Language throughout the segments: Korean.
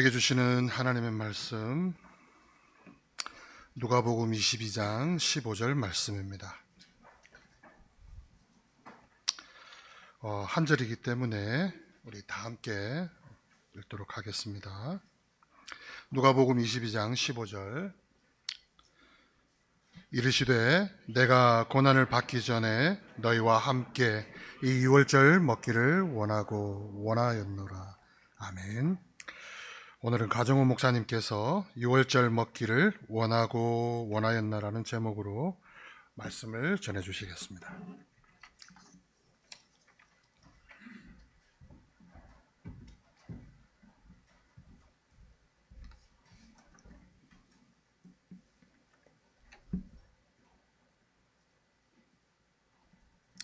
우리에게 주시는 하나님의 말씀 누가복음 22장 15절 말씀입니다. 한 절이기 때문에 우리 다 함께 읽도록 하겠습니다. 누가복음 22장 15절 이르시되 내가 고난을 받기 전에 너희와 함께 이 유월절 먹기를 원하였노라. 아멘. 오늘은 가정우 목사님께서 유월절 먹기를 원하였나라는 제목으로 말씀을 전해주시겠습니다.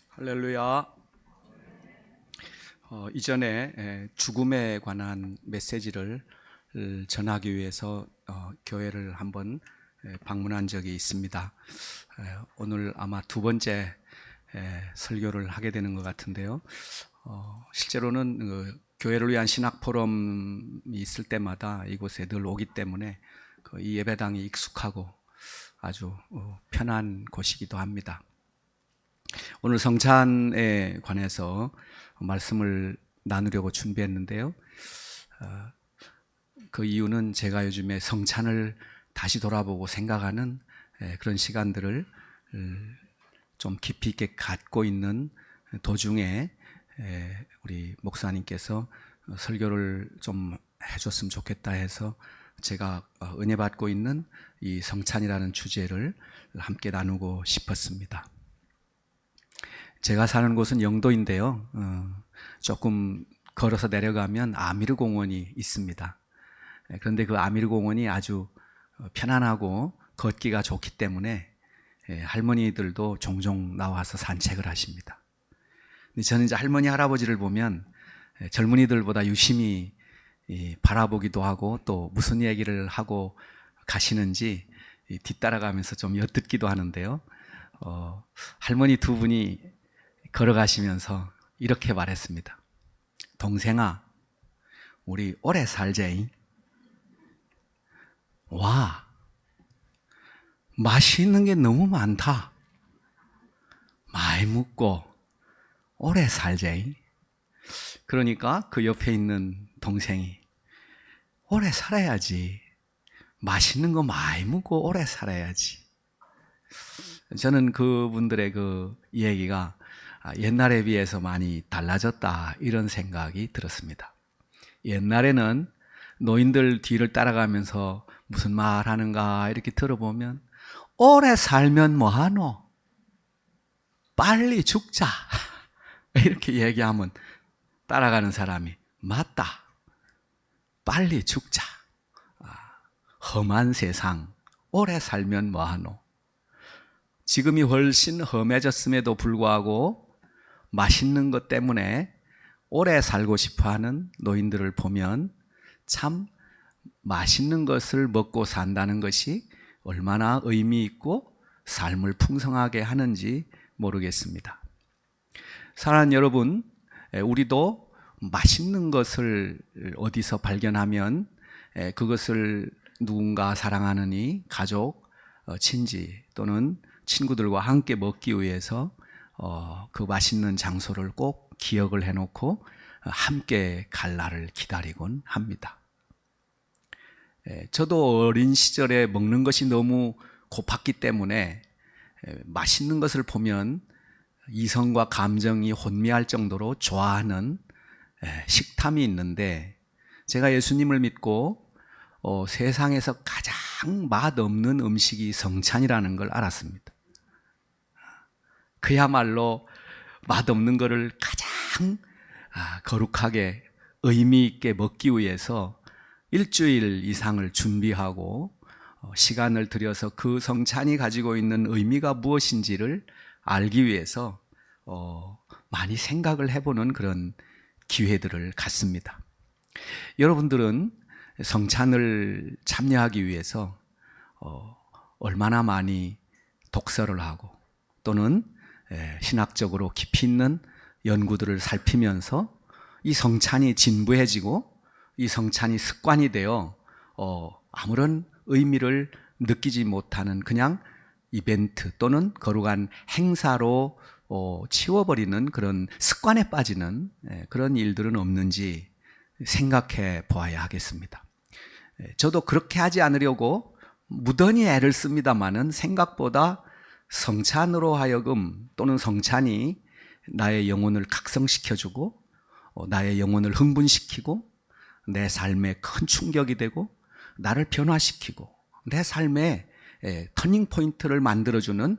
할렐루야. 이전에 죽음에 관한 메시지를 전하기 위해서 교회를 한번 방문한 적이 있습니다. 오늘 아마 두 번째 설교를 하게 되는 것 같은데요. 실제로는 교회를 위한 신학 포럼이 있을 때마다 이곳에 늘 오기 때문에 이 예배당이 익숙하고 아주 편한 곳이기도 합니다. 오늘 성찬에 관해서 말씀을 나누려고 준비했는데요. 그 이유는 제가 요즘에 성찬을 다시 돌아보고 생각하는 그런 시간들을 좀 깊이 있게 갖고 있는 도중에 우리 목사님께서 설교를 좀 해줬으면 좋겠다 해서 제가 은혜 받고 있는 이 성찬이라는 주제를 함께 나누고 싶었습니다. 제가 사는 곳은 영도인데요. 조금 걸어서 내려가면 아미르 공원이 있습니다. 그런데 그 아미르 공원이 아주 편안하고 걷기가 좋기 때문에 할머니들도 종종 나와서 산책을 하십니다. 근데 저는 이제 할머니, 할아버지를 보면 젊은이들보다 유심히 바라보기도 하고 또 무슨 얘기를 하고 가시는지 뒤따라가면서 좀 엿듣기도 하는데요. 할머니 두 분이 걸어가시면서 이렇게 말했습니다. 동생아, 우리 오래 살자잉. 와, 맛있는 게 너무 많다. 많이 먹고 오래 살자잉. 그러니까 그 옆에 있는 동생이 오래 살아야지. 맛있는 거 많이 먹고 오래 살아야지. 저는 그분들의 그 얘기가 옛날에 비해서 많이 달라졌다 이런 생각이 들었습니다. 옛날에는 노인들 뒤를 따라가면서 무슨 말 하는가 이렇게 들어보면 오래 살면 뭐하노? 빨리 죽자 이렇게 얘기하면 따라가는 사람이 맞다, 빨리 죽자, 험한 세상 오래 살면 뭐하노? 지금이 훨씬 험해졌음에도 불구하고 맛있는 것 때문에 오래 살고 싶어하는 노인들을 보면 참 맛있는 것을 먹고 산다는 것이 얼마나 의미 있고 삶을 풍성하게 하는지 모르겠습니다. 사랑하는 여러분, 우리도 맛있는 것을 어디서 발견하면 그것을 누군가 사랑하는 이 가족, 친지 또는 친구들과 함께 먹기 위해서 그 맛있는 장소를 꼭 기억을 해놓고 함께 갈 날을 기다리곤 합니다. 저도 어린 시절에 먹는 것이 너무 고팠기 때문에 맛있는 것을 보면 이성과 감정이 혼미할 정도로 좋아하는 식탐이 있는데 제가 예수님을 믿고 세상에서 가장 맛없는 음식이 성찬이라는 걸 알았습니다. 그야말로 맛없는 것을 가장 거룩하게 의미 있게 먹기 위해서 일주일 이상을 준비하고 시간을 들여서 그 성찬이 가지고 있는 의미가 무엇인지를 알기 위해서 많이 생각을 해보는 그런 기회들을 갖습니다. 여러분들은 성찬을 참여하기 위해서 얼마나 많이 독서를 하고 또는 신학적으로 깊이 있는 연구들을 살피면서 이 성찬이 진부해지고 이 성찬이 습관이 되어 아무런 의미를 느끼지 못하는 그냥 이벤트 또는 거룩한 행사로 치워버리는 그런 습관에 빠지는 그런 일들은 없는지 생각해 보아야 하겠습니다. 저도 그렇게 하지 않으려고 무던히 애를 씁니다마는 생각보다 성찬으로 하여금 또는 성찬이 나의 영혼을 각성시켜주고 나의 영혼을 흥분시키고 내 삶에 큰 충격이 되고 나를 변화시키고 내 삶에 터닝포인트를 만들어주는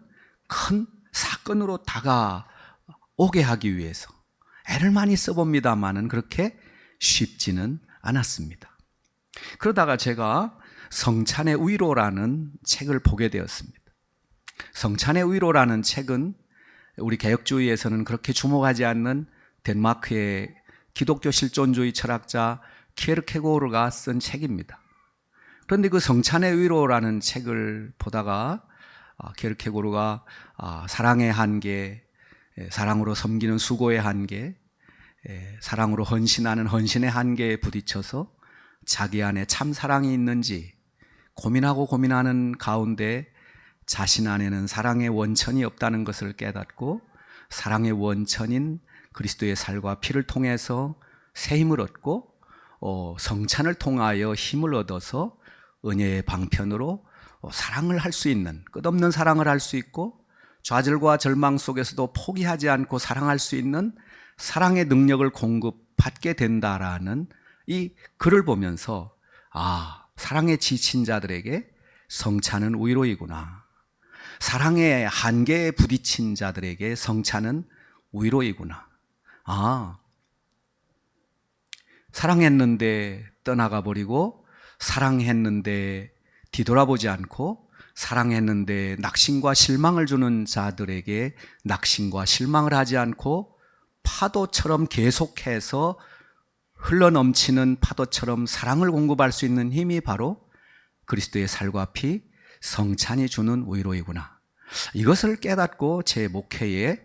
큰 사건으로 다가오게 하기 위해서 애를 많이 써봅니다마는 그렇게 쉽지는 않았습니다. 그러다가 제가 성찬의 위로라는 책을 보게 되었습니다. 성찬의 위로라는 책은 우리 개혁주의에서는 그렇게 주목하지 않는 덴마크의 기독교 실존주의 철학자 키에르케고르가 쓴 책입니다. 그런데 그 성찬의 위로라는 책을 보다가 키에르케고르가 사랑의 한계, 사랑으로 섬기는 수고의 한계, 사랑으로 헌신하는 헌신의 한계에 부딪혀서 자기 안에 참 사랑이 있는지 고민하고 고민하는 가운데 자신 안에는 사랑의 원천이 없다는 것을 깨닫고 사랑의 원천인 그리스도의 살과 피를 통해서 새 힘을 얻고 성찬을 통하여 힘을 얻어서 은혜의 방편으로 사랑을 할 수 있는, 끝없는 사랑을 할 수 있고 좌절과 절망 속에서도 포기하지 않고 사랑할 수 있는 사랑의 능력을 공급받게 된다라는 이 글을 보면서 사랑에 지친 자들에게 성찬은 위로이구나. 사랑의 한계에 부딪힌 자들에게 성찬은 위로이구나. 사랑했는데 떠나가 버리고 사랑했는데 뒤돌아보지 않고 사랑했는데 낙심과 실망을 주는 자들에게 낙심과 실망을 하지 않고 파도처럼 계속해서 흘러넘치는 파도처럼 사랑을 공급할 수 있는 힘이 바로 그리스도의 살과 피, 성찬이 주는 위로이구나. 이것을 깨닫고 제 목회에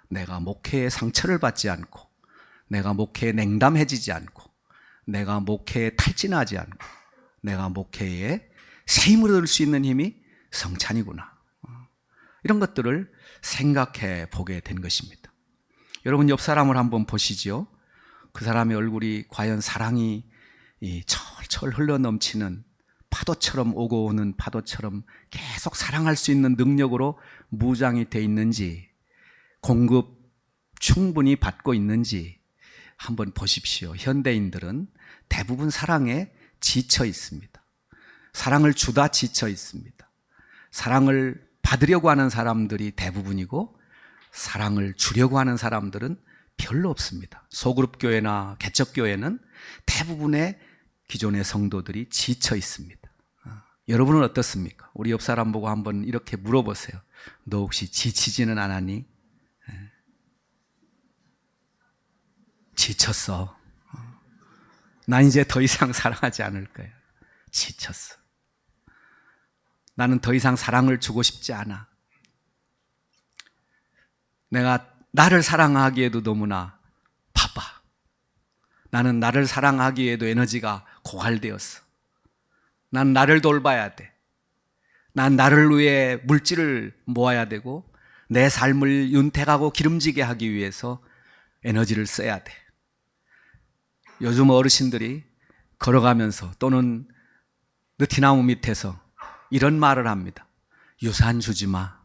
내가 목회에 상처를 받지 않고 내가 목회에 냉담해지지 않고 내가 목회에 탈진하지 않고 내가 목회에 새 힘을 얻을 수 있는 힘이 성찬이구나. 이런 것들을 생각해 보게 된 것입니다. 여러분 옆 사람을 한번 보시죠. 그 사람의 얼굴이 과연 사랑이 철철 흘러넘치는 파도처럼 오고 오는 파도처럼 계속 사랑할 수 있는 능력으로 무장이 돼 있는지 공급 충분히 받고 있는지 한번 보십시오. 현대인들은 대부분 사랑에 지쳐 있습니다. 사랑을 주다 지쳐 있습니다. 사랑을 받으려고 하는 사람들이 대부분이고 사랑을 주려고 하는 사람들은 별로 없습니다. 소그룹 교회나 개척 교회는 대부분의 기존의 성도들이 지쳐 있습니다. 여러분은 어떻습니까? 우리 옆 사람 보고 한번 이렇게 물어보세요. 너 혹시 지치지는 않았니? 지쳤어. 난 이제 더 이상 사랑하지 않을 거야. 지쳤어. 나는 더 이상 사랑을 주고 싶지 않아. 내가 나를 사랑하기에도 너무나 바빠. 나는 나를 사랑하기에도 에너지가 고갈되었어. 난 나를 돌봐야 돼. 난 나를 위해 물질을 모아야 되고 내 삶을 윤택하고 기름지게 하기 위해서 에너지를 써야 돼. 요즘 어르신들이 걸어가면서 또는 느티나무 밑에서 이런 말을 합니다. 유산 주지 마.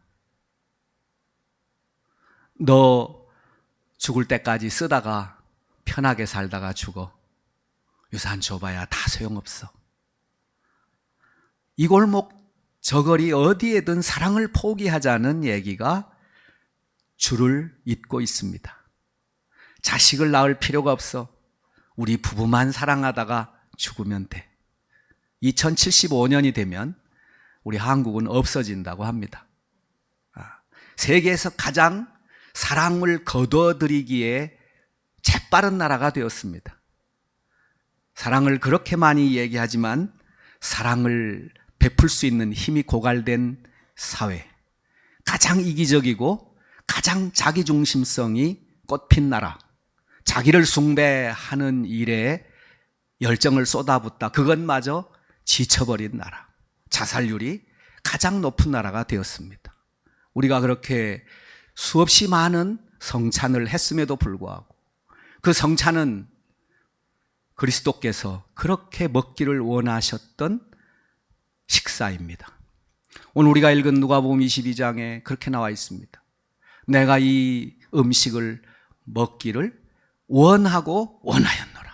너 죽을 때까지 쓰다가 편하게 살다가 죽어. 유산 줘봐야 다 소용없어. 이 골목 저 거리 어디에든 사랑을 포기하자는 얘기가 줄을 잇고 있습니다. 자식을 낳을 필요가 없어. 우리 부부만 사랑하다가 죽으면 돼. 2075년이 되면 우리 한국은 없어진다고 합니다. 세계에서 가장 사랑을 거둬들이기에 재빠른 나라가 되었습니다. 사랑을 그렇게 많이 얘기하지만 사랑을 베풀 수 있는 힘이 고갈된 사회, 가장 이기적이고 가장 자기중심성이 꽃핀 나라, 자기를 숭배하는 일에 열정을 쏟아붓다 그것마저 지쳐버린 나라, 자살률이 가장 높은 나라가 되었습니다. 우리가 그렇게 수없이 많은 성찬을 했음에도 불구하고 그 성찬은 그리스도께서 그렇게 먹기를 원하셨던 식사입니다. 오늘 우리가 읽은 누가복음 22장에 그렇게 나와 있습니다. 내가 이 음식을 먹기를 원하고 원하였노라.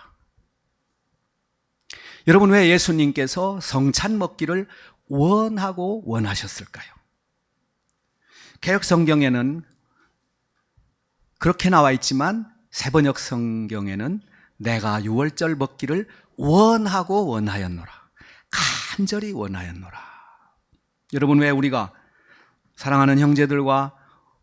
여러분, 왜 예수님께서 성찬 먹기를 원하고 원하셨을까요? 개역 성경에는 그렇게 나와 있지만 세번역 성경에는 내가 유월절 먹기를 원하고 원하였노라. 간절히 원하였노라. 여러분, 왜 우리가 사랑하는 형제들과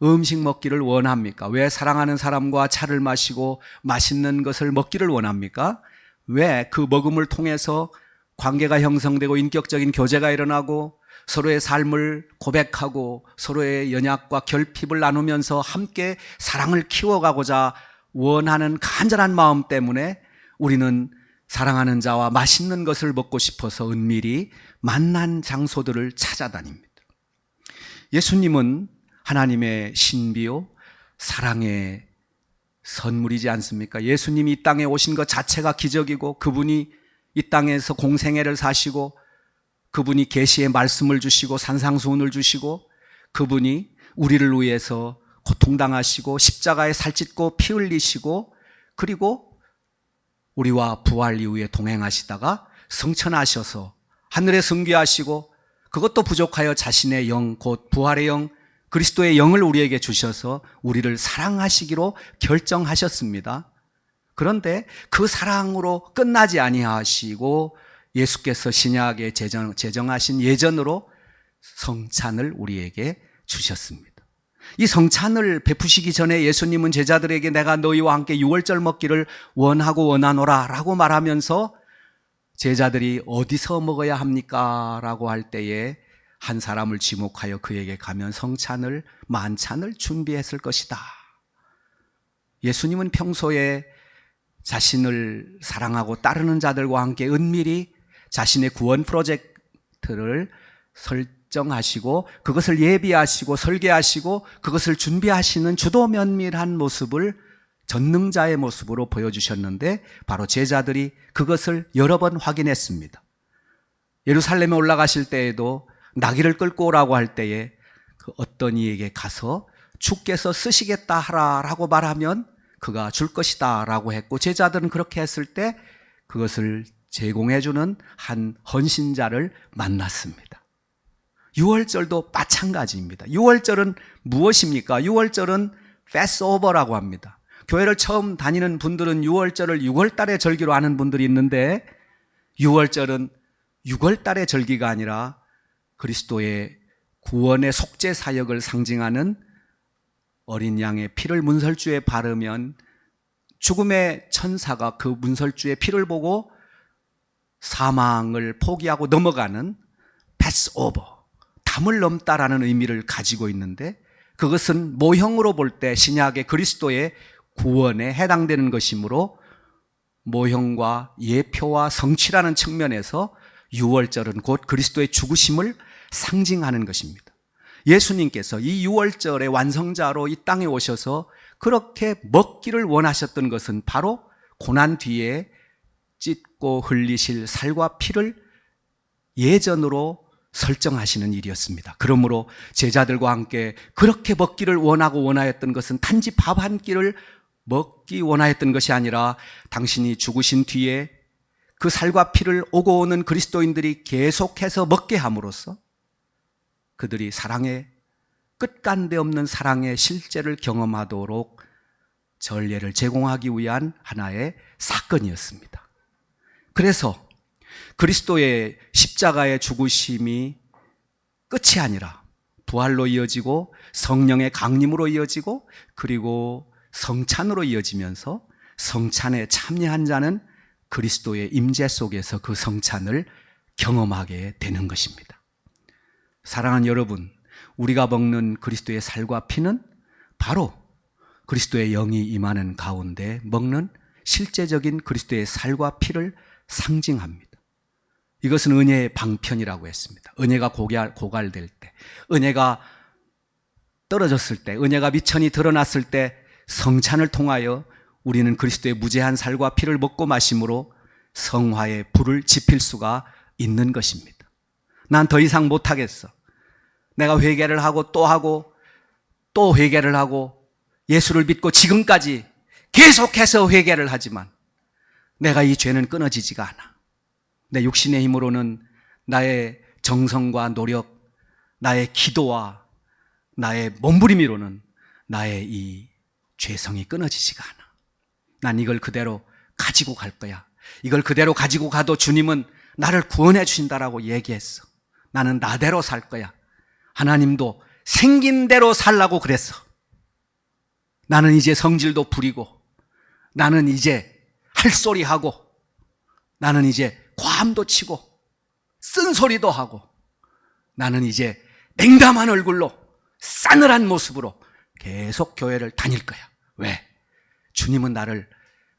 음식 먹기를 원합니까? 왜 사랑하는 사람과 차를 마시고 맛있는 것을 먹기를 원합니까? 왜 그 먹음을 통해서 관계가 형성되고 인격적인 교제가 일어나고 서로의 삶을 고백하고 서로의 연약과 결핍을 나누면서 함께 사랑을 키워가고자 원하는 간절한 마음 때문에 우리는 사랑하는 자와 맛있는 것을 먹고 싶어서 은밀히 만난 장소들을 찾아다닙니다. 예수님은 하나님의 신비요 사랑의 선물이지 않습니까? 예수님이 이 땅에 오신 것 자체가 기적이고 그분이 이 땅에서 공생애를 사시고 그분이 계시의 말씀을 주시고 산상수훈을 주시고 그분이 우리를 위해서 고통당하시고 십자가에 살찢고 피 흘리시고 그리고 우리와 부활 이후에 동행하시다가 승천하셔서 하늘에 승귀하시고 그것도 부족하여 자신의 영 곧 부활의 영 그리스도의 영을 우리에게 주셔서 우리를 사랑하시기로 결정하셨습니다. 그런데 그 사랑으로 끝나지 아니하시고 예수께서 신약에 제정하신 예전으로 성찬을 우리에게 주셨습니다. 이 성찬을 베푸시기 전에 예수님은 제자들에게 내가 너희와 함께 유월절 먹기를 원하고 원하노라 라고 말하면서 제자들이 어디서 먹어야 합니까? 라고 할 때에 한 사람을 지목하여 그에게 가면 성찬을 만찬을 준비했을 것이다. 예수님은 평소에 자신을 사랑하고 따르는 자들과 함께 은밀히 자신의 구원 프로젝트를 설정하시고 그것을 예비하시고 설계하시고 그것을 준비하시는 주도 면밀한 모습을 전능자의 모습으로 보여주셨는데 바로 제자들이 그것을 여러 번 확인했습니다. 예루살렘에 올라가실 때에도 나귀를 끌고 오라고 할 때에 그 어떤 이에게 가서 주께서 쓰시겠다 하라라고 말하면 그가 줄 것이다 라고 했고 제자들은 그렇게 했을 때 그것을 제공해주는 한 헌신자를 만났습니다. 유월절도 마찬가지입니다. 유월절은 무엇입니까? 유월절은 패스오버라고 합니다. 교회를 처음 다니는 분들은 유월절을 6월달에 절기로 하는 분들이 있는데 유월절은 6월달의 절기가 아니라 그리스도의 구원의 속죄 사역을 상징하는 어린 양의 피를 문설주에 바르면 죽음의 천사가 그 문설주의 피를 보고 사망을 포기하고 넘어가는 패스오버, 담을 넘다라는 의미를 가지고 있는데 그것은 모형으로 볼 때 신약의 그리스도의 구원에 해당되는 것이므로 모형과 예표와 성취라는 측면에서 유월절은 곧 그리스도의 죽으심을 상징하는 것입니다. 예수님께서 이 유월절의 완성자로 이 땅에 오셔서 그렇게 먹기를 원하셨던 것은 바로 고난 뒤에 찢고 흘리실 살과 피를 예전으로 설정하시는 일이었습니다. 그러므로 제자들과 함께 그렇게 먹기를 원하고 원하였던 것은 단지 밥 한 끼를 먹기 원하였던 것이 아니라 당신이 죽으신 뒤에 그 살과 피를 오고 오는 그리스도인들이 계속해서 먹게 함으로써 그들이 사랑의 끝간데 없는 사랑의 실제를 경험하도록 전례를 제공하기 위한 하나의 사건이었습니다. 그래서 그리스도의 십자가의 죽으심이 끝이 아니라 부활로 이어지고 성령의 강림으로 이어지고 그리고 성찬으로 이어지면서 성찬에 참여한 자는 그리스도의 임재 속에서 그 성찬을 경험하게 되는 것입니다. 사랑하는 여러분, 우리가 먹는 그리스도의 살과 피는 바로 그리스도의 영이 임하는 가운데 먹는 실제적인 그리스도의 살과 피를 상징합니다. 이것은 은혜의 방편이라고 했습니다. 은혜가 고갈될 때, 은혜가 떨어졌을 때, 은혜가 미천히 드러났을 때 성찬을 통하여 우리는 그리스도의 무죄한 살과 피를 먹고 마심으로 성화의 불을 지필 수가 있는 것입니다. 난 더 이상 못하겠어. 내가 회개를 하고 또 회개를 하고 예수를 믿고 지금까지 계속해서 회개를 하지만 내가 이 죄는 끊어지지가 않아. 내 육신의 힘으로는 나의 정성과 노력, 나의 기도와 나의 몸부림으로는 나의 이 죄성이 끊어지지가 않아. 난 이걸 그대로 가지고 갈 거야. 이걸 그대로 가지고 가도 주님은 나를 구원해 주신다라고 얘기했어. 나는 나대로 살 거야. 하나님도 생긴 대로 살라고 그랬어. 나는 이제 성질도 부리고, 나는 이제 할 소리 하고, 나는 이제 과음도 치고, 쓴소리도 하고, 나는 이제 냉담한 얼굴로 싸늘한 모습으로 계속 교회를 다닐 거야. 왜? 주님은 나를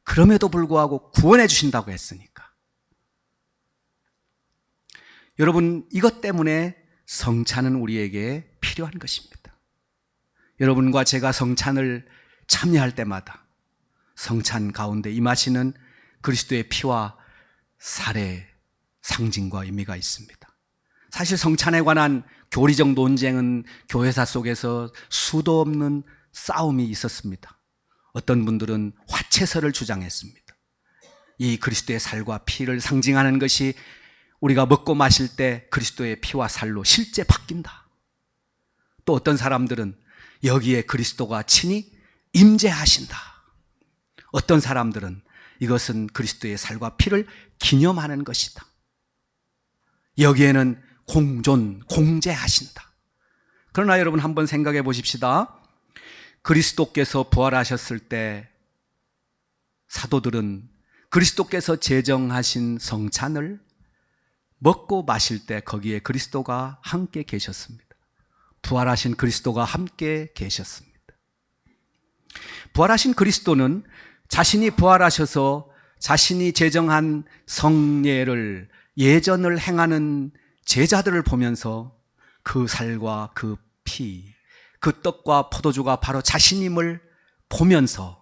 그럼에도 불구하고 구원해 주신다고 했으니까. 여러분, 이것 때문에 성찬은 우리에게 필요한 것입니다. 여러분과 제가 성찬을 참여할 때마다 성찬 가운데 임하시는 그리스도의 피와 살의 상징과 의미가 있습니다. 사실 성찬에 관한 교리적 논쟁은 교회사 속에서 수도 없는 싸움이 있었습니다. 어떤 분들은 화채설을 주장했습니다. 이 그리스도의 살과 피를 상징하는 것이 우리가 먹고 마실 때 그리스도의 피와 살로 실제 바뀐다. 또 어떤 사람들은 여기에 그리스도가 친히 임재하신다. 어떤 사람들은 이것은 그리스도의 살과 피를 기념하는 것이다. 여기에는 공존하신다. 그러나 여러분 한번 생각해 보십시다. 그리스도께서 부활하셨을 때 사도들은 그리스도께서 제정하신 성찬을 먹고 마실 때 거기에 그리스도가 함께 계셨습니다. 부활하신 그리스도가 함께 계셨습니다. 부활하신 그리스도는 자신이 부활하셔서 자신이 제정한 성례를 예전을 행하는 제자들을 보면서 그 살과 그 피, 그 떡과 포도주가 바로 자신임을 보면서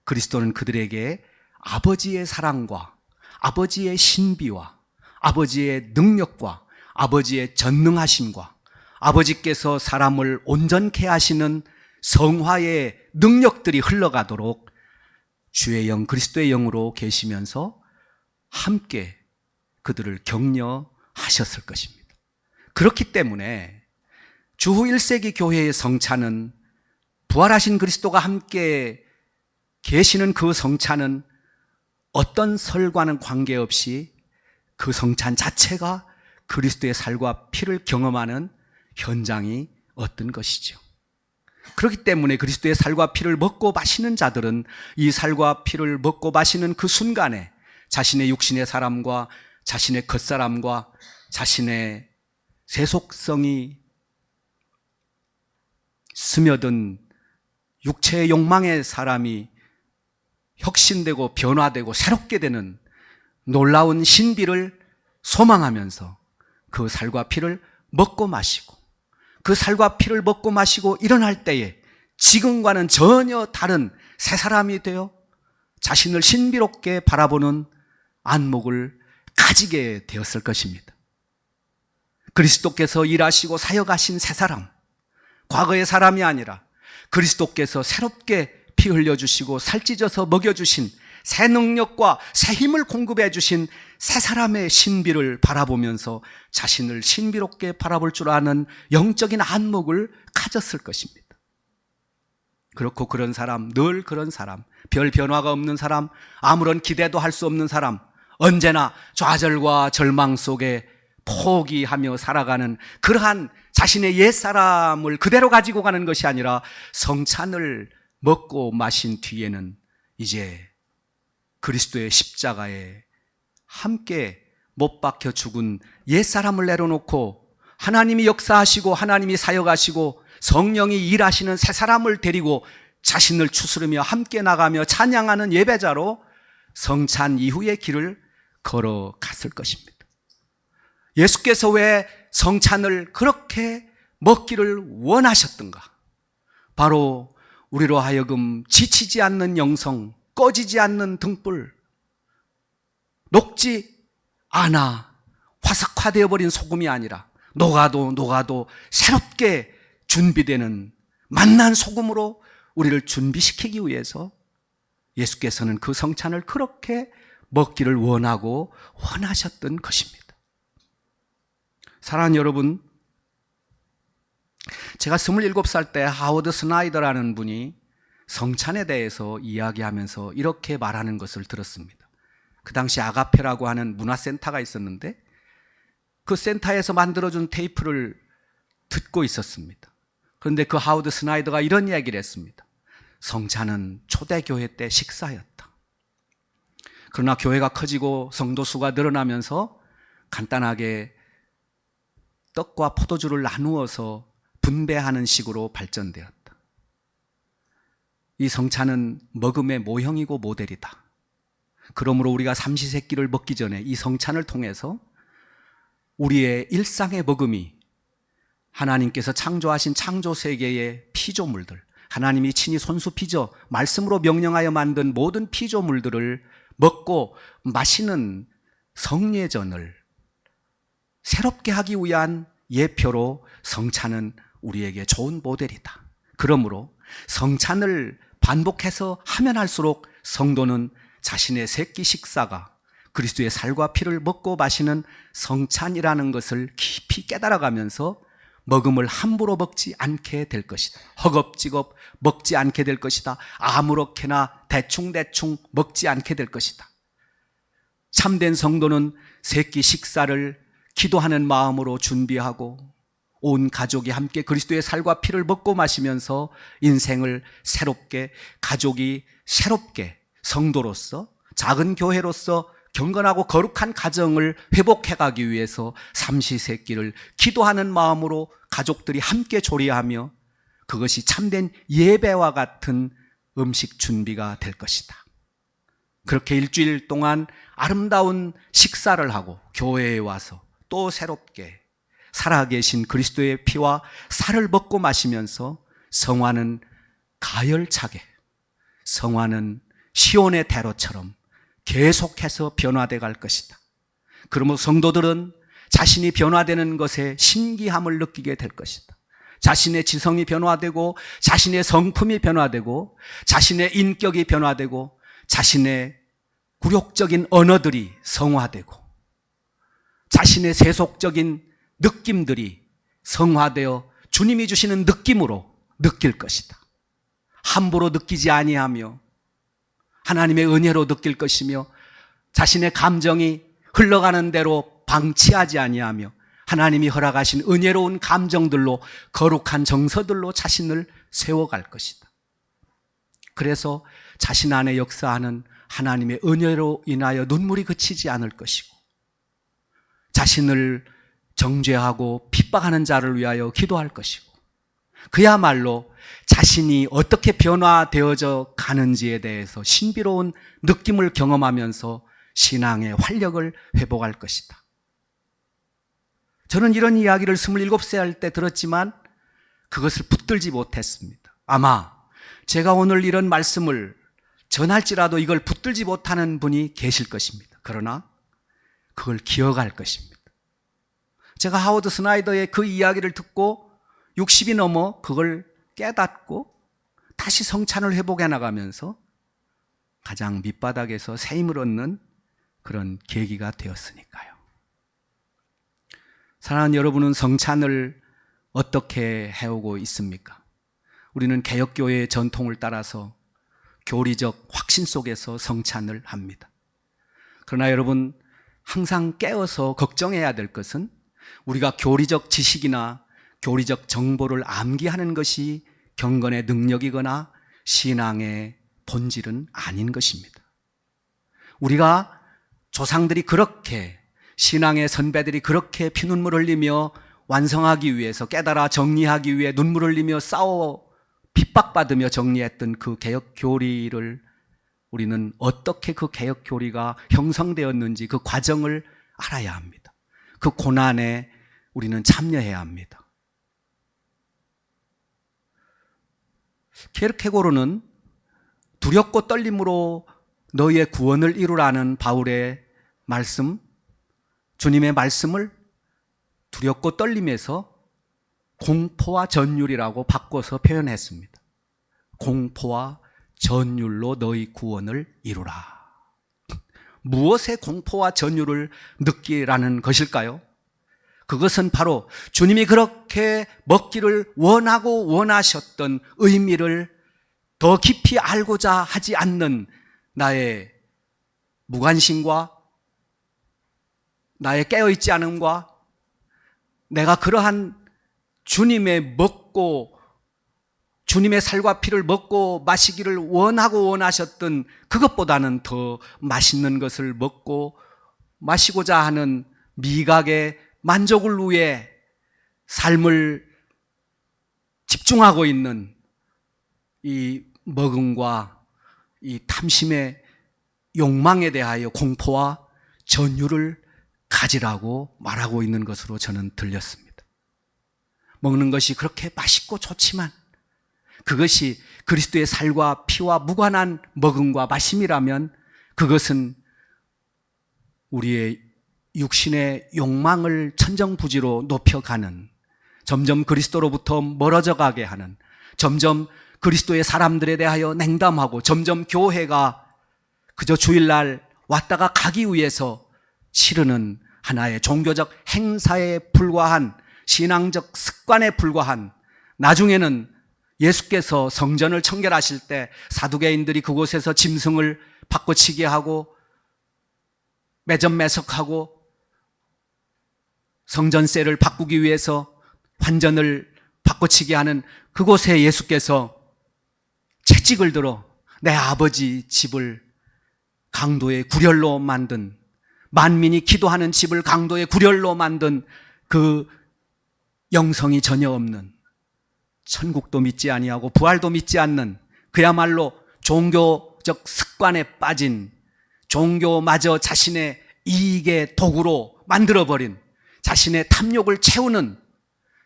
그리스도는 그들에게 아버지의 사랑과 아버지의 신비와 아버지의 능력과 아버지의 전능하심과 아버지께서 사람을 온전케 하시는 성화의 능력들이 흘러가도록 주의 영 그리스도의 영으로 계시면서 함께 그들을 격려하셨을 것입니다. 그렇기 때문에 주후 1세기 교회의 성찬은 부활하신 그리스도가 함께 계시는 그 성찬은 어떤 설과는 관계없이 그 성찬 자체가 그리스도의 살과 피를 경험하는 현장이 어떤 것이죠. 그렇기 때문에 그리스도의 살과 피를 먹고 마시는 자들은 이 살과 피를 먹고 마시는 그 순간에 자신의 육신의 사람과 자신의 겉사람과 자신의 세속성이 스며든 육체의 욕망의 사람이 혁신되고 변화되고 새롭게 되는 놀라운 신비를 소망하면서 그 살과 피를 먹고 마시고 그 살과 피를 먹고 마시고 일어날 때에 지금과는 전혀 다른 새 사람이 되어 자신을 신비롭게 바라보는 안목을 가지게 되었을 것입니다. 그리스도께서 일하시고 사역하신 새 사람, 과거의 사람이 아니라 그리스도께서 새롭게 피 흘려주시고 살찌져서 먹여주신 새 능력과 새 힘을 공급해 주신 새 사람의 신비를 바라보면서 자신을 신비롭게 바라볼 줄 아는 영적인 안목을 가졌을 것입니다. 그렇고 그런 사람, 늘 그런 사람, 별 변화가 없는 사람, 아무런 기대도 할 수 없는 사람, 언제나 좌절과 절망 속에 포기하며 살아가는 그러한 자신의 옛사람을 그대로 가지고 가는 것이 아니라 성찬을 먹고 마신 뒤에는 이제 그리스도의 십자가에 함께 못 박혀 죽은 옛사람을 내려놓고 하나님이 역사하시고 하나님이 사역하시고 성령이 일하시는 새 사람을 데리고 자신을 추스르며 함께 나가며 찬양하는 예배자로 성찬 이후의 길을 걸어갔을 것입니다. 예수께서 왜 성찬을 그렇게 먹기를 원하셨던가? 바로 우리로 하여금 지치지 않는 영성, 꺼지지 않는 등불, 녹지 않아 화석화되어 버린 소금이 아니라 녹아도 새롭게 준비되는 맛난 소금으로 우리를 준비시키기 위해서 예수께서는 그 성찬을 그렇게 먹기를 원하셨던 것입니다. 사랑하는 여러분, 제가 27살 때 하워드 스나이더라는 분이 성찬에 대해서 이야기하면서 이렇게 말하는 것을 들었습니다. 그 당시 아가페라고 하는 문화센터가 있었는데 그 센터에서 만들어준 테이프를 듣고 있었습니다. 그런데 그 하워드 스나이더가 이런 이야기를 했습니다. 성찬은 초대교회 때 식사였다. 그러나 교회가 커지고 성도 수가 늘어나면서 간단하게 떡과 포도주를 나누어서 분배하는 식으로 발전되었다. 이 성찬은 먹음의 모형이고 모델이다. 그러므로 우리가 삼시세끼를 먹기 전에 이 성찬을 통해서 우리의 일상의 먹음이 하나님께서 창조하신 창조세계의 피조물들, 하나님이 친히 손수 빚어 말씀으로 명령하여 만든 모든 피조물들을 먹고 마시는 성례전을 새롭게 하기 위한 예표로 성찬은 우리에게 좋은 모델이다. 그러므로 성찬을 반복해서 하면 할수록 성도는 자신의 새끼 식사가 그리스도의 살과 피를 먹고 마시는 성찬이라는 것을 깊이 깨달아가면서 먹음을 함부로 먹지 않게 될 것이다. 허겁지겁 먹지 않게 될 것이다. 아무렇게나 대충대충 먹지 않게 될 것이다. 참된 성도는 새끼 식사를 기도하는 마음으로 준비하고 온 가족이 함께 그리스도의 살과 피를 먹고 마시면서 인생을 새롭게, 가족이 새롭게 성도로서 작은 교회로서 경건하고 거룩한 가정을 회복해가기 위해서 삼시세끼를 기도하는 마음으로 가족들이 함께 조리하며 그것이 참된 예배와 같은 음식 준비가 될 것이다. 그렇게 일주일 동안 아름다운 식사를 하고 교회에 와서 또 새롭게 살아계신 그리스도의 피와 살을 먹고 마시면서 성화는 가열차게, 성화는 시온의 대로처럼 계속해서 변화돼 갈 것이다. 그러므로 성도들은 자신이 변화되는 것에 신기함을 느끼게 될 것이다. 자신의 지성이 변화되고 자신의 성품이 변화되고 자신의 인격이 변화되고 자신의 굴욕적인 언어들이 성화되고 자신의 세속적인 느낌들이 성화되어 주님이 주시는 느낌으로 느낄 것이다. 함부로 느끼지 아니하며 하나님의 은혜로 느낄 것이며 자신의 감정이 흘러가는 대로 방치하지 아니하며 하나님이 허락하신 은혜로운 감정들로 거룩한 정서들로 자신을 세워갈 것이다. 그래서 자신 안에 역사하는 하나님의 은혜로 인하여 눈물이 그치지 않을 것이고 자신을 정죄하고 핍박하는 자를 위하여 기도할 것이고 그야말로 자신이 어떻게 변화되어져 가는지에 대해서 신비로운 느낌을 경험하면서 신앙의 활력을 회복할 것이다. 저는 이런 이야기를 27세 할 때 들었지만 그것을 붙들지 못했습니다. 아마 제가 오늘 이런 말씀을 전할지라도 이걸 붙들지 못하는 분이 계실 것입니다. 그러나 그걸 기억할 것입니다. 제가 하워드 스나이더의 그 이야기를 듣고 60이 넘어 그걸 깨닫고 다시 성찬을 회복해 나가면서 가장 밑바닥에서 새 힘을 얻는 그런 계기가 되었으니까요. 사랑하는 여러분은 성찬을 어떻게 해오고 있습니까? 우리는 개혁교회의 전통을 따라서 교리적 확신 속에서 성찬을 합니다. 그러나 여러분 항상 깨어서 걱정해야 될 것은 우리가 교리적 지식이나 교리적 정보를 암기하는 것이 경건의 능력이거나 신앙의 본질은 아닌 것입니다. 우리가 조상들이 그렇게 신앙의 선배들이 그렇게 피눈물 흘리며 완성하기 위해서 깨달아 정리하기 위해 눈물 흘리며 싸워 핍박받으며 정리했던 그 개혁 교리를 우리는 어떻게 그 개혁 교리가 형성되었는지 그 과정을 알아야 합니다. 그 고난에 우리는 참여해야 합니다. 케르케고르는 두렵고 떨림으로 너희의 구원을 이루라는 바울의 말씀, 주님의 말씀을 두렵고 떨림에서 공포와 전율이라고 바꿔서 표현했습니다. 공포와 전율로 너희 구원을 이루라. 무엇의 공포와 전율을 느끼라는 것일까요? 그것은 바로 주님이 그렇게 먹기를 원하고 원하셨던 의미를 더 깊이 알고자 하지 않는 나의 무관심과 나의 깨어있지 않음과 내가 그러한 주님의 살과 피를 먹고 마시기를 원하고 원하셨던 그것보다는 더 맛있는 것을 먹고 마시고자 하는 미각의 만족을 위해 삶을 집중하고 있는 이 먹음과 이 탐심의 욕망에 대하여 공포와 전율을 가지라고 말하고 있는 것으로 저는 들렸습니다. 먹는 것이 그렇게 맛있고 좋지만 그것이 그리스도의 살과 피와 무관한 먹음과 마심이라면 그것은 우리의 육신의 욕망을 천정부지로 높여가는, 점점 그리스도로부터 멀어져 가게 하는, 점점 그리스도의 사람들에 대하여 냉담하고 점점 교회가 그저 주일날 왔다가 가기 위해서 치르는 하나의 종교적 행사에 불과한, 신앙적 습관에 불과한, 나중에는 예수께서 성전을 청결하실 때 사두개인들이 그곳에서 짐승을 바꿔치게 하고 매점매석하고 성전세를 바꾸기 위해서 환전을 바꿔치게 하는 그곳에 예수께서 채찍을 들어 내 아버지 집을 강도의 구렬로 만든, 만민이 기도하는 집을 강도의 구렬로 만든 그 영성이 전혀 없는, 천국도 믿지 아니하고 부활도 믿지 않는, 그야말로 종교적 습관에 빠진, 종교마저 자신의 이익의 도구로 만들어버린, 자신의 탐욕을 채우는,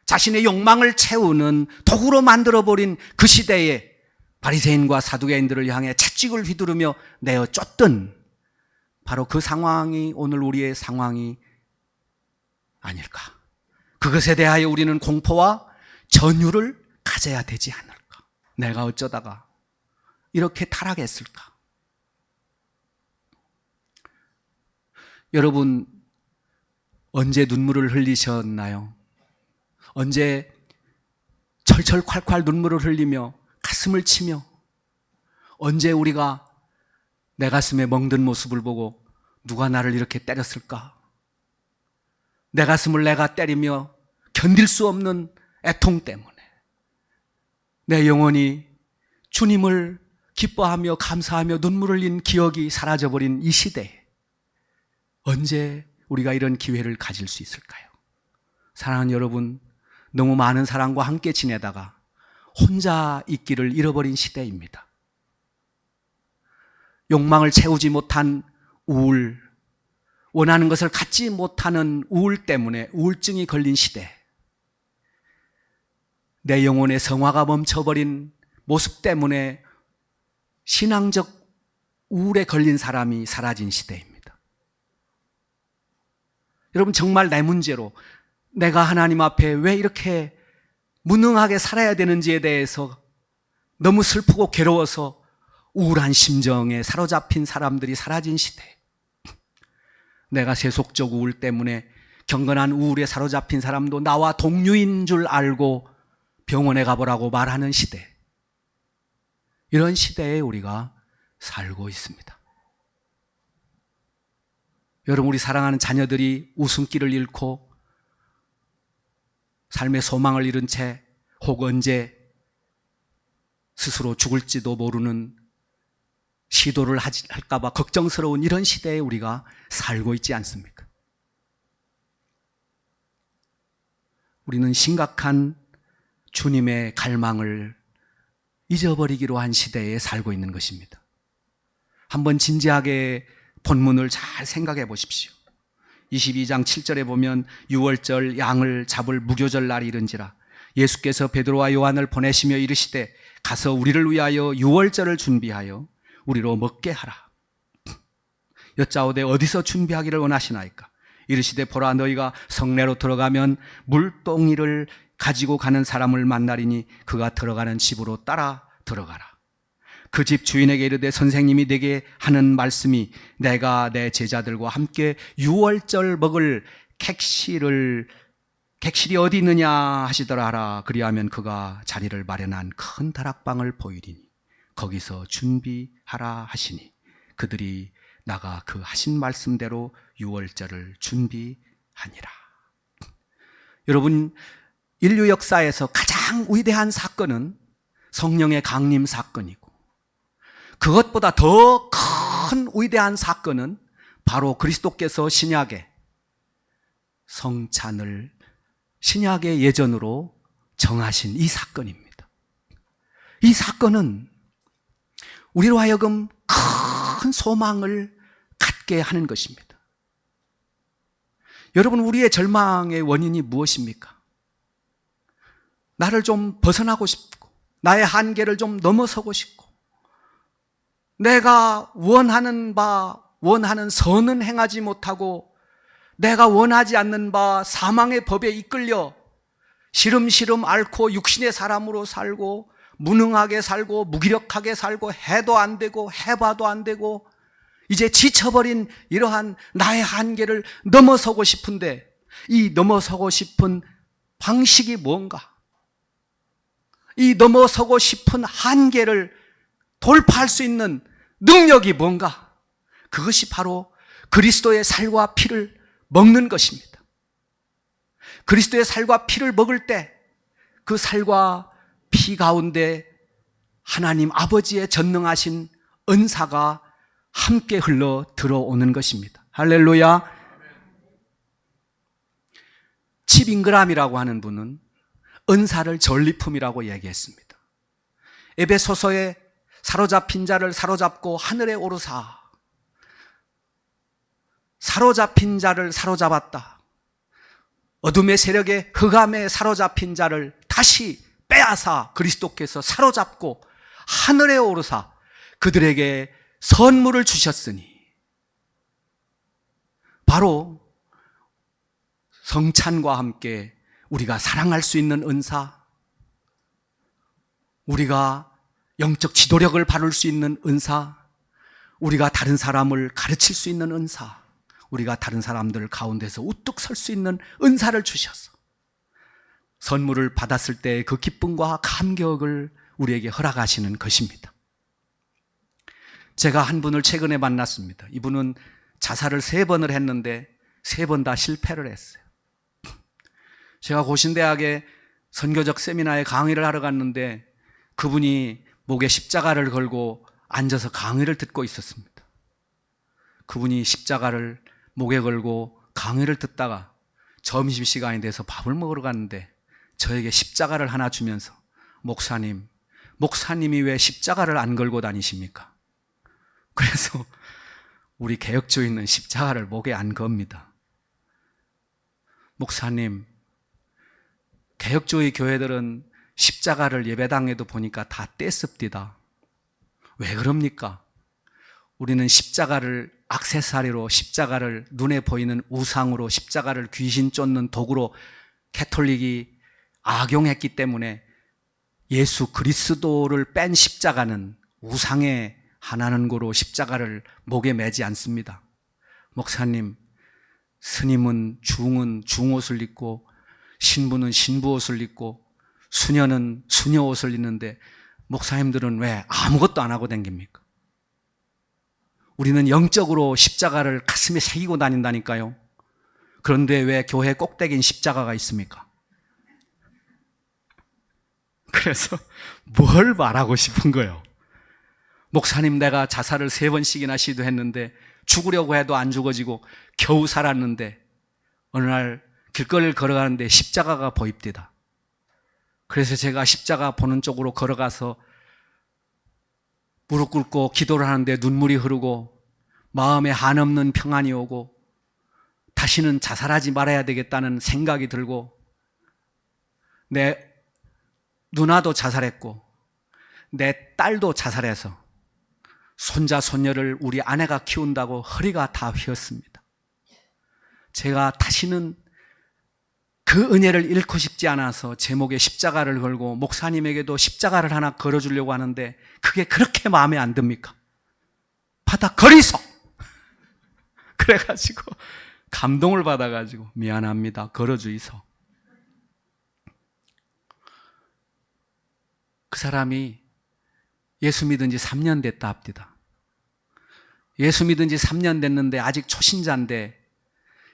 자신의 욕망을 채우는 도구로 만들어버린 그 시대에 바리새인과 사두개인들을 향해 채찍을 휘두르며 내어 쫓던 바로 그 상황이 오늘 우리의 상황이 아닐까. 그것에 대하여 우리는 공포와 전율을 가져야 되지 않을까. 내가 어쩌다가 이렇게 타락했을까. 여러분, 언제 눈물을 흘리셨나요? 언제 철철 콸콸 눈물을 흘리며 가슴을 치며, 언제 우리가 내 가슴에 멍든 모습을 보고 누가 나를 이렇게 때렸을까? 내 가슴을 내가 때리며 견딜 수 없는 애통 때문에 내 영혼이 주님을 기뻐하며 감사하며 눈물을 흘린 기억이 사라져버린 이 시대에 언제 우리가 이런 기회를 가질 수 있을까요? 사랑하는 여러분, 너무 많은 사람과 함께 지내다가 혼자 있기를 잃어버린 시대입니다. 욕망을 채우지 못한 우울, 원하는 것을 갖지 못하는 우울 때문에 우울증이 걸린 시대, 내 영혼의 성화가 멈춰버린 모습 때문에 신앙적 우울에 걸린 사람이 사라진 시대입니다. 여러분, 정말 내 문제로 내가 하나님 앞에 왜 이렇게 무능하게 살아야 되는지에 대해서 너무 슬프고 괴로워서 우울한 심정에 사로잡힌 사람들이 사라진 시대, 내가 세속적 우울 때문에 경건한 우울에 사로잡힌 사람도 나와 동류인 줄 알고 병원에 가보라고 말하는 시대, 이런 시대에 우리가 살고 있습니다. 여러분, 우리 사랑하는 자녀들이 웃음기를 잃고 삶의 소망을 잃은 채 혹 언제 스스로 죽을지도 모르는 시도를 할까 봐 걱정스러운 이런 시대에 우리가 살고 있지 않습니까? 우리는 심각한 주님의 갈망을 잊어버리기로 한 시대에 살고 있는 것입니다. 한번 진지하게 본문을 잘 생각해 보십시오. 22장 7절에 보면 유월절 양을 잡을 무교절 날이 이른지라 예수께서 베드로와 요한을 보내시며 이르시되 가서 우리를 위하여 유월절을 준비하여 우리로 먹게 하라. 여짜오되 어디서 준비하기를 원하시나이까? 이르시되 보라 너희가 성내로 들어가면 물동이를 가지고 가는 사람을 만나리니 그가 들어가는 집으로 따라 들어가라. 그 집 주인에게 이르되 선생님이 내게 하는 말씀이 내가 내 제자들과 함께 유월절 먹을 객실이 어디 있느냐 하시더라 하라. 그리하면 그가 자리를 마련한 큰 다락방을 보이리니 거기서 준비하라 하시니 그들이 나가 그 하신 말씀대로 유월절을 준비하니라. 여러분, 인류 역사에서 가장 위대한 사건은 성령의 강림 사건이고 그것보다 더 큰 위대한 사건은 바로 그리스도께서 신약의 성찬을 신약의 예전으로 정하신 이 사건입니다. 이 사건은 우리로 하여금 큰 소망을 갖게 하는 것입니다. 여러분, 우리의 절망의 원인이 무엇입니까? 나를 좀 벗어나고 싶고 나의 한계를 좀 넘어서고 싶고 내가 원하는 선은 행하지 못하고 내가 원하지 않는 바 사망의 법에 이끌려 시름시름 앓고 육신의 사람으로 살고 무능하게 살고 무기력하게 살고 해도 안 되고 해봐도 안 되고 이제 지쳐버린 이러한 나의 한계를 넘어서고 싶은데 이 넘어서고 싶은 방식이 뭔가? 이 넘어서고 싶은 한계를 돌파할 수 있는 능력이 뭔가? 그것이 바로 그리스도의 살과 피를 먹는 것입니다. 그리스도의 살과 피를 먹을 때 그 살과 피 가운데 하나님 아버지의 전능하신 은사가 함께 흘러 들어오는 것입니다. 할렐루야. 칩잉그람이라고 하는 분은 은사를 전리품이라고 얘기했습니다. 에베소서에 사로잡힌 자를 사로잡고 하늘에 오르사 사로잡힌 자를 사로잡았다. 어둠의 세력에 흑암에 사로잡힌 자를 다시 빼앗아 그리스도께서 사로잡고 하늘에 오르사 그들에게 선물을 주셨으니 바로 성찬과 함께 우리가 사랑할 수 있는 은사, 우리가 영적 지도력을 바룰 수 있는 은사, 우리가 다른 사람을 가르칠 수 있는 은사, 우리가 다른 사람들 가운데서 우뚝 설 수 있는 은사를 주셔서 선물을 받았을 때의 그 기쁨과 감격을 우리에게 허락하시는 것입니다. 제가 한 분을 최근에 만났습니다. 이분은 자살을 3번을 했는데 3번 다 실패를 했어요. 제가 고신대학에 선교적 세미나에 강의를 하러 갔는데 그분이 목에 십자가를 걸고 앉아서 강의를 듣고 있었습니다. 그분이 십자가를 목에 걸고 강의를 듣다가 점심시간이 돼서 밥을 먹으러 갔는데 저에게 십자가를 하나 주면서 목사님이 왜 십자가를 안 걸고 다니십니까? 그래서 우리 개혁주의는 십자가를 목에 안 겁니다. 목사님, 개혁주의 교회들은 십자가를 예배당에도 보니까 다 떼습디다. 왜 그럽니까? 우리는 십자가를 액세서리로, 십자가를 눈에 보이는 우상으로, 십자가를 귀신 쫓는 도구로 캐톨릭이 악용했기 때문에 예수 그리스도를 뺀 십자가는 우상의 하나는 고로 십자가를 목에 매지 않습니다. 목사님, 스님은 중은 중옷을 입고 신부는 신부옷을 입고 수녀는 수녀옷을 입는데 목사님들은 왜 아무것도 안 하고 다닙니까? 우리는 영적으로 십자가를 가슴에 새기고 다닌다니까요. 그런데 왜 교회 꼭대기인 십자가가 있습니까? 그래서 뭘 말하고 싶은 거예요? 목사님, 내가 자살을 3번씩이나 시도했는데 죽으려고 해도 안 죽어지고 겨우 살았는데 어느 날 길거리를 걸어가는데 십자가가 보입디다. 그래서 제가 십자가 보는 쪽으로 걸어가서 무릎 꿇고 기도를 하는데 눈물이 흐르고 마음에 한없는 평안이 오고 다시는 자살하지 말아야 되겠다는 생각이 들고 내 누나도 자살했고 내 딸도 자살해서 손자 손녀를 우리 아내가 키운다고 허리가 다 휘었습니다. 제가 다시는 그 은혜를 잃고 싶지 않아서 제목에 십자가를 걸고 목사님에게도 십자가를 하나 걸어주려고 하는데 그게 그렇게 마음에 안 듭니까? 받아 거리소! 그래가지고 감동을 받아가지고 미안합니다. 걸어주이소. 그 사람이 예수 믿은 지 3년 됐다 합니다. 예수 믿은 지 3년 됐는데 아직 초신자인데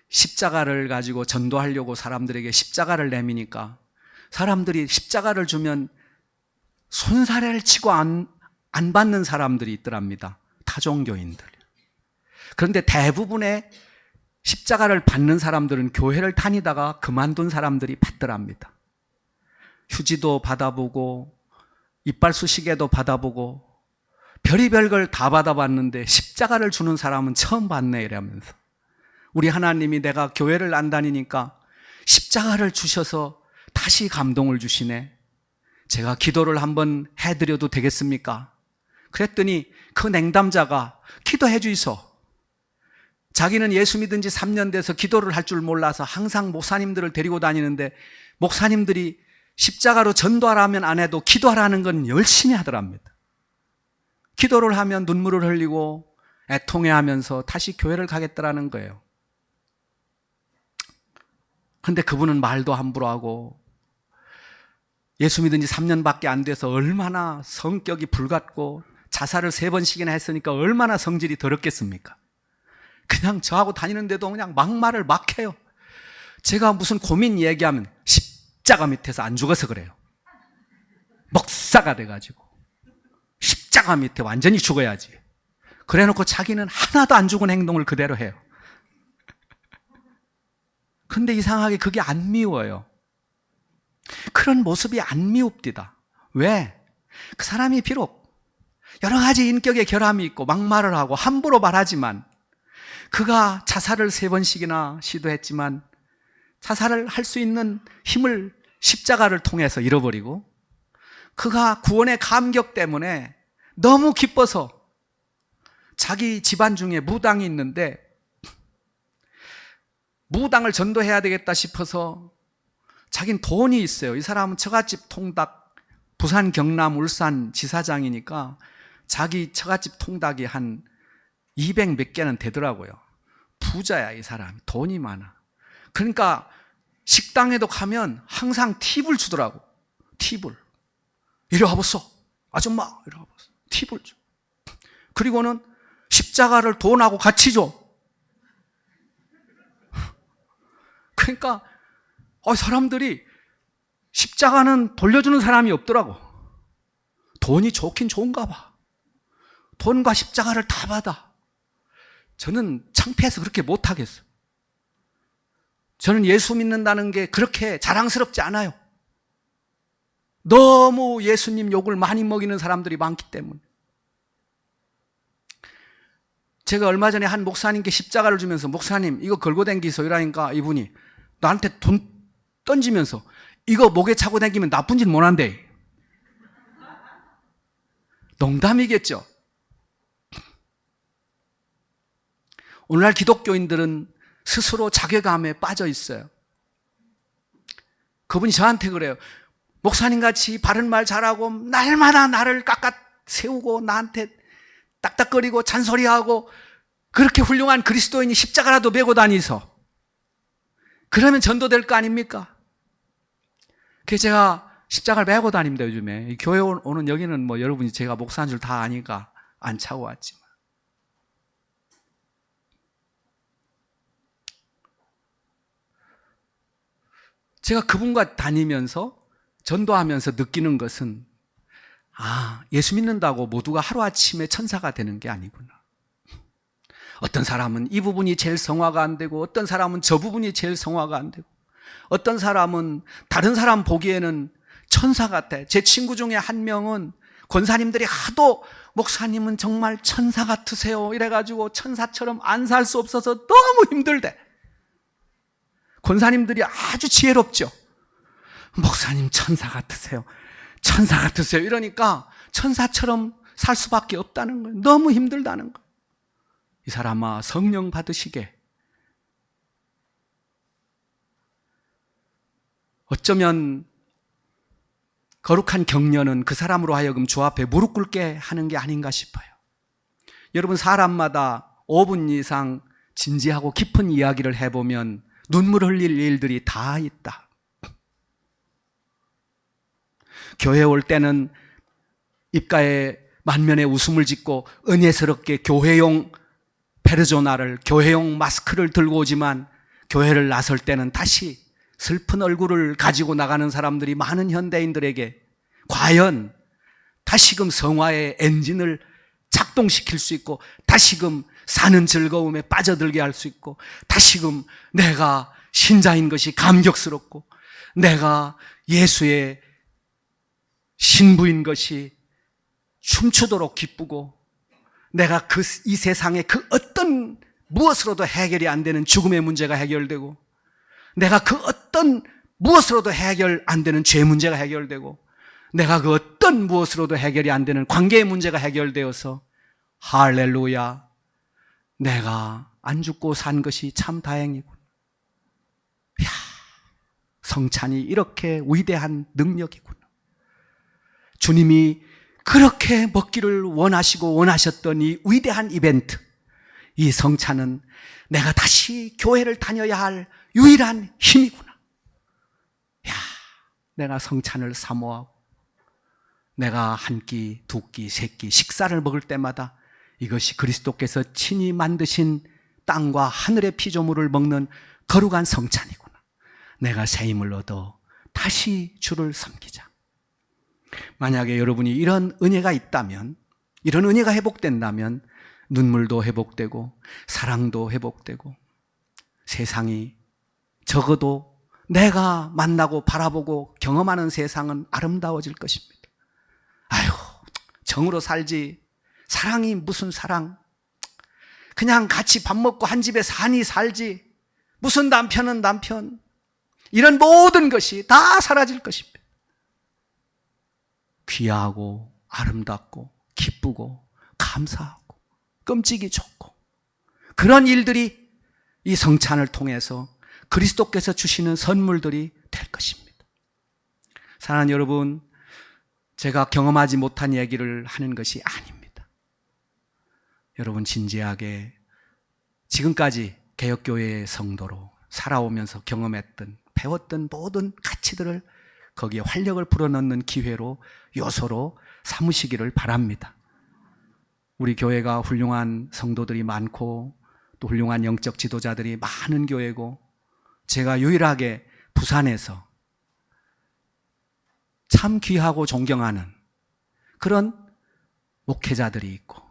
십자가를 가지고 전도하려고 사람들에게 십자가를 내미니까 사람들이 십자가를 주면 손사래를 치고 안 받는 사람들이 있더랍니다. 타종교인들. 그런데 대부분의 십자가를 받는 사람들은 교회를 다니다가 그만둔 사람들이 받더랍니다. 휴지도 받아보고 이빨 쑤시개도 받아보고 별의별 걸 다 받아봤는데 십자가를 주는 사람은 처음 봤네 이러면서 우리 하나님이 내가 교회를 안 다니니까 십자가를 주셔서 다시 감동을 주시네. 제가 기도를 한번 해드려도 되겠습니까? 그랬더니 그 냉담자가 기도해 주이소. 자기는 예수 믿은 지 3년 돼서 기도를 할 줄 몰라서 항상 목사님들을 데리고 다니는데 목사님들이 십자가로 전도하라면 안 해도 기도하라는 건 열심히 하더랍니다. 기도를 하면 눈물을 흘리고 애통해하면서 다시 교회를 가겠다라는 거예요. 그런데 그분은 말도 함부로 하고 예수 믿은 지 3년밖에 안 돼서 얼마나 성격이 불같고 자살을 3번씩이나 했으니까 얼마나 성질이 더럽겠습니까? 그냥 저하고 다니는데도 그냥 막말을 막 해요. 제가 무슨 고민 얘기하면 십자가 밑에서 안 죽어서 그래요. 목사가 돼가지고 십자가 밑에 완전히 죽어야지. 그래놓고 자기는 하나도 안 죽은 행동을 그대로 해요. 근데 이상하게 그게 안 미워요. 그런 모습이 안 미웁디다. 왜? 그 사람이 비록 여러 가지 인격의 결함이 있고 막말을 하고 함부로 말하지만 그가 자살을 3번씩이나 시도했지만 자살을 할 수 있는 힘을 십자가를 통해서 잃어버리고 그가 구원의 감격 때문에 너무 기뻐서 자기 집안 중에 무당이 있는데 무당을 전도해야 되겠다 싶어서 자긴 돈이 있어요. 이 사람은 처갓집 통닭 부산, 경남, 울산 지사장이니까 자기 처갓집 통닭이 한 200 몇 개는 되더라고요. 부자야 이 사람이. 돈이 많아. 그러니까 식당에도 가면 항상 팁을 주더라고. 팁을. 이리 와보소. 아줌마 이리 와보소. 팁을 줘. 그리고는 십자가를 돈하고 같이 줘. 그러니까 사람들이 십자가는 돌려주는 사람이 없더라고. 돈이 좋긴 좋은가 봐. 돈과 십자가를 다 받아. 저는 창피해서 그렇게 못하겠어요. 저는 예수 믿는다는 게 그렇게 자랑스럽지 않아요. 너무 예수님 욕을 많이 먹이는 사람들이 많기 때문에. 제가 얼마 전에 한 목사님께 십자가를 주면서 목사님 이거 걸고 댕기소 이러니까 이분이 나한테 돈 던지면서 이거 목에 차고 다니면 나쁜 짓 못한대. 농담이겠죠. 오늘날 기독교인들은 스스로 자괴감에 빠져 있어요. 그분이 저한테 그래요. 목사님같이 바른 말 잘하고 날마다 나를 깎아 세우고 나한테 딱딱거리고 잔소리하고 그렇게 훌륭한 그리스도인이 십자가라도 메고 다니서 그러면 전도될 거 아닙니까? 그래서 제가 십자가를 메고 다닙니다. 요즘에 교회 오는 여기는 뭐 여러분이 제가 목사인 줄 다 아니까 안 차고 왔지만 제가 그분과 다니면서 전도하면서 느끼는 것은 예수 믿는다고 모두가 하루아침에 천사가 되는 게 아니구나. 어떤 사람은 이 부분이 제일 성화가 안 되고 어떤 사람은 저 부분이 제일 성화가 안 되고 어떤 사람은 다른 사람 보기에는 천사 같아. 제 친구 중에 한 명은 권사님들이 하도 목사님은 정말 천사 같으세요 이래가지고 천사처럼 안 살 수 없어서 너무 힘들대. 권사님들이 아주 지혜롭죠. 목사님 천사 같으세요. 천사 같으세요. 이러니까 천사처럼 살 수밖에 없다는 거예요. 너무 힘들다는 거예요. 이 사람아, 성령 받으시게. 어쩌면 거룩한 격려는 그 사람으로 하여금 주 앞에 무릎 꿇게 하는 게 아닌가 싶어요. 여러분, 사람마다 5분 이상 진지하고 깊은 이야기를 해보면 눈물 흘릴 일들이 다 있다. 교회 올 때는 입가에 만면에 웃음을 짓고 은혜스럽게 교회용 페르조나를, 교회용 마스크를 들고 오지만 교회를 나설 때는 다시 슬픈 얼굴을 가지고 나가는 사람들이 많은 현대인들에게 과연 다시금 성화의 엔진을 작동시킬 수 있고 다시금 사는 즐거움에 빠져들게 할 수 있고 다시금 내가 신자인 것이 감격스럽고 내가 예수의 신부인 것이 춤추도록 기쁘고 내가 이 세상의 그 어떤 무엇으로도 해결이 안 되는 죽음의 문제가 해결되고 내가 그 어떤 무엇으로도 해결 안 되는 죄 문제가 해결되고 내가 그 어떤 무엇으로도 해결이 안 되는 관계의 문제가 해결되어서 할렐루야, 내가 안 죽고 산 것이 참 다행이군. 이야, 성찬이 이렇게 위대한 능력이군. 주님이 그렇게 먹기를 원하시고 원하셨던 이 위대한 이벤트, 이 성찬은 내가 다시 교회를 다녀야 할 유일한 힘이구나. 야, 내가 성찬을 사모하고 내가 한 끼, 두 끼, 세 끼 식사를 먹을 때마다 이것이 그리스도께서 친히 만드신 땅과 하늘의 피조물을 먹는 거룩한 성찬이구나. 내가 새 힘을 얻어 다시 주를 섬기자. 만약에 여러분이 이런 은혜가 있다면, 이런 은혜가 회복된다면 눈물도 회복되고 사랑도 회복되고 세상이 적어도 내가 만나고 바라보고 경험하는 세상은 아름다워질 것입니다. 아유, 정으로 살지. 사랑이 무슨 사랑. 그냥 같이 밥 먹고 한 집에 사니 살지. 무슨 남편은 남편. 이런 모든 것이 다 사라질 것입니다. 귀하고 아름답고 기쁘고 감사하고 끔찍이 좋고 그런 일들이 이 성찬을 통해서 그리스도께서 주시는 선물들이 될 것입니다. 사랑하는 여러분, 제가 경험하지 못한 얘기를 하는 것이 아닙니다. 여러분, 진지하게 지금까지 개혁교회의 성도로 살아오면서 경험했던, 배웠던 모든 가치들을 거기에 활력을 불어넣는 기회로, 요소로 삼으시기를 바랍니다. 우리 교회가 훌륭한 성도들이 많고 또 훌륭한 영적 지도자들이 많은 교회고, 제가 유일하게 부산에서 참 귀하고 존경하는 그런 목회자들이 있고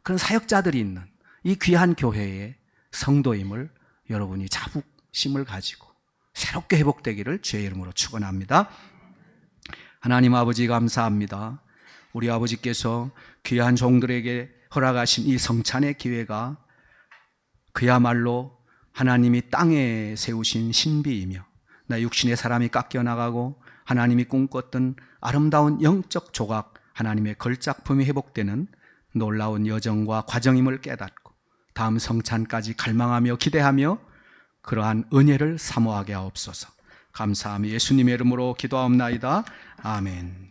그런 사역자들이 있는 이 귀한 교회의 성도임을 여러분이 자부심을 가지고 새롭게 회복되기를 주의 이름으로 축원합니다. 하나님 아버지, 감사합니다. 우리 아버지께서 귀한 종들에게 허락하신 이 성찬의 기회가 그야말로 하나님이 땅에 세우신 신비이며 나 육신의 사람이 깎여나가고 하나님이 꿈꿨던 아름다운 영적 조각, 하나님의 걸작품이 회복되는 놀라운 여정과 과정임을 깨닫고 다음 성찬까지 갈망하며 기대하며 그러한 은혜를 사모하게 하옵소서. 감사하며 예수님의 이름으로 기도하옵나이다. 아멘.